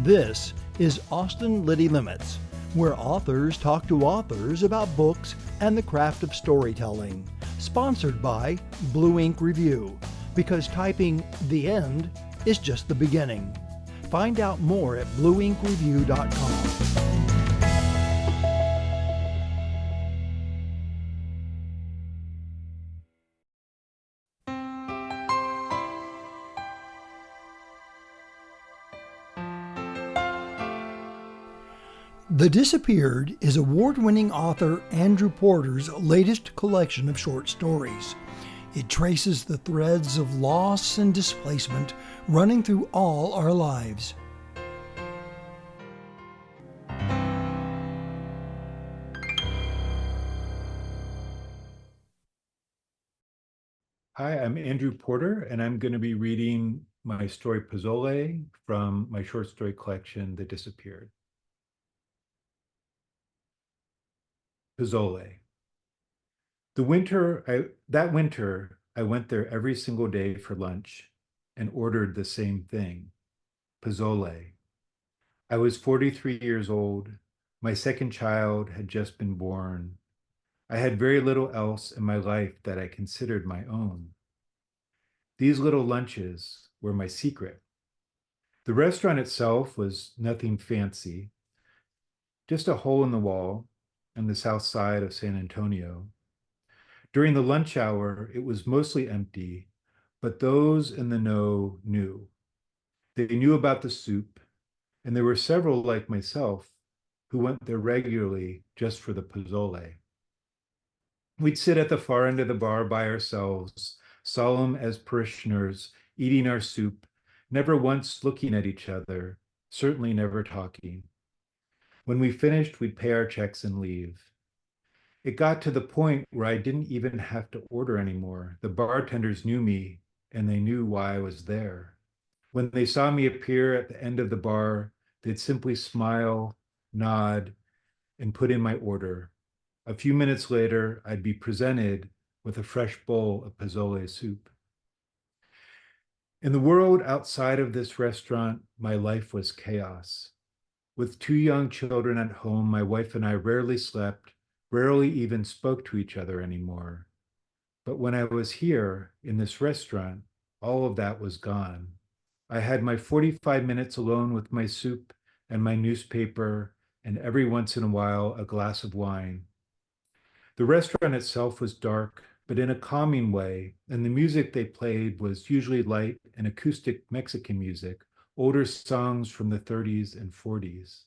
This is Austin Liti Limits, where authors talk to authors about books and the craft of storytelling. Sponsored by Blue Ink Review, because typing the end is just the beginning. Find out more at blueinkreview.com. The Disappeared is award-winning author Andrew Porter's latest collection of short stories. It traces the threads of loss and displacement running through all our lives. Hi, I'm Andrew Porter, and I'm going to be reading my story Pozole from my short story collection, The Disappeared. Pozole. That winter, I went there every single day for lunch and ordered the same thing, pozole. I was 43 years old. My second child had just been born. I had very little else in my life that I considered my own. These little lunches were my secret. The restaurant itself was nothing fancy, just a hole in the wall on the south side of San Antonio. During the lunch hour, it was mostly empty, but those in the know knew. They knew about the soup, and there were several like myself who went there regularly just for the pozole. We'd sit at the far end of the bar by ourselves, solemn as parishioners, eating our soup, never once looking at each other, certainly never talking. When we finished, we'd pay our checks and leave. It got to the point where I didn't even have to order anymore. The bartenders knew me, and they knew why I was there. When they saw me appear at the end of the bar, they'd simply smile, nod, and put in my order. A few minutes later, I'd be presented with a fresh bowl of pozole soup. In the world outside of this restaurant, my life was chaos. With 2 young children at home, my wife and I rarely slept, rarely even spoke to each other anymore. But when I was here in this restaurant, all of that was gone. I had my 45 minutes alone with my soup and my newspaper, and every once in a while, a glass of wine. The restaurant itself was dark, but in a calming way, and the music they played was usually light and acoustic Mexican music, older songs from the 30s and 40s.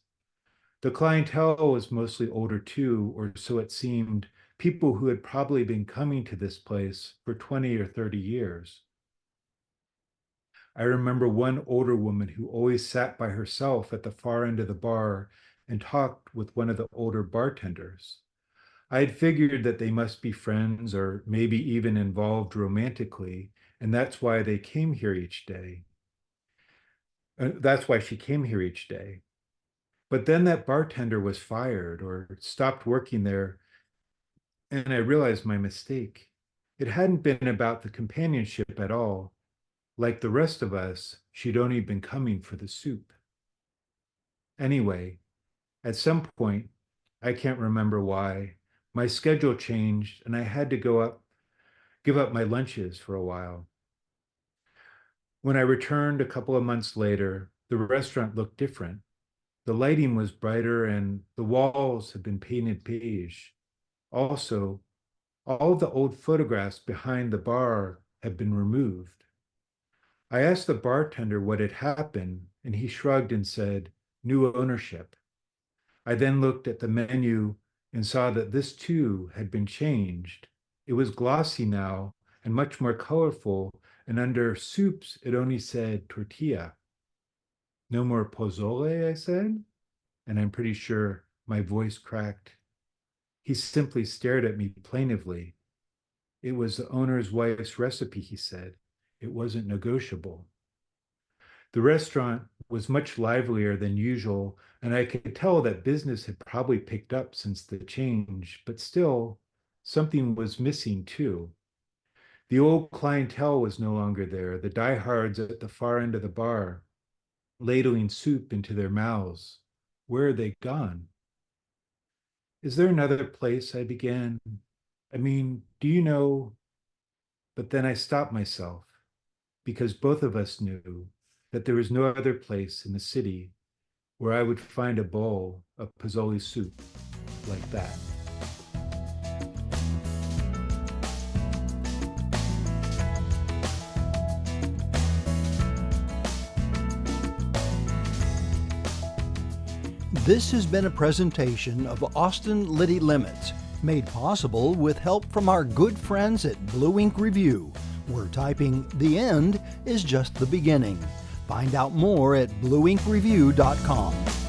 The clientele was mostly older too, or so it seemed, people who had probably been coming to this place for 20 or 30 years. I remember one older woman who always sat by herself at the far end of the bar and talked with one of the older bartenders. I had figured that they must be friends or maybe even involved romantically, and that's why they came here each day. That's why she came here each day. But then that bartender was fired or stopped working there, and I realized my mistake. It hadn't been about the companionship at all. Like the rest of us, she'd only been coming for the soup. Anyway, at some point, I can't remember why, my schedule changed and I had to give up my lunches for a while. When I returned a couple of months later, the restaurant looked different. The lighting was brighter and the walls had been painted beige. Also, all of the old photographs behind the bar had been removed. I asked the bartender what had happened, and he shrugged and said, "New ownership." I then looked at the menu and saw that this too had been changed. It was glossy now and much more colorful, and under soups, it only said tortilla. "No more pozole," I said, and I'm pretty sure my voice cracked. He simply stared at me plaintively. It was the owner's wife's recipe, he said. It wasn't negotiable. The restaurant was much livelier than usual, and I could tell that business had probably picked up since the change, but still, something was missing too. The old clientele was no longer there, the diehards at the far end of the bar. ladling soup into their mouths. Where are they gone? Is there another place? I began. I mean, do you know? But then I stopped myself because both of us knew that there was no other place in the city where I would find a bowl of pozole soup like that. This has been a presentation of Austin Liti Limits, made possible with help from our good friends at Blue Ink Review, where typing "the end" is just the beginning. Find out more at blueinkreview.com.